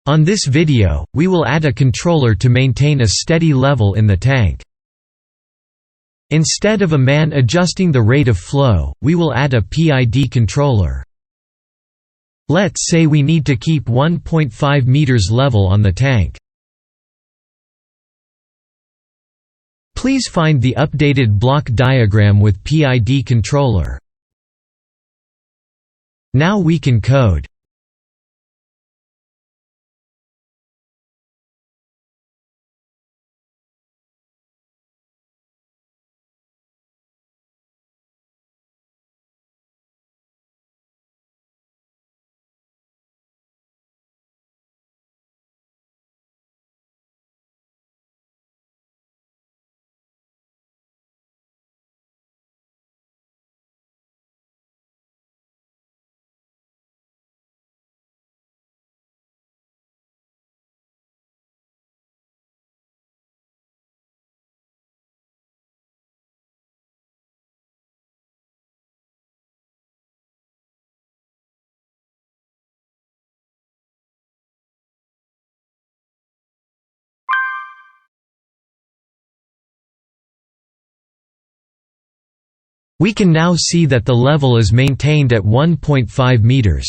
On this video, we will add a controller to maintain a steady level in the tank. Instead of a man adjusting the rate of flow, we will add a PID controller. Let's say we need to keep 1.5 meters level on the tank. Please find the updated block diagram with PID controller. Now we can code. We can now see that the level is maintained at 1.5 meters.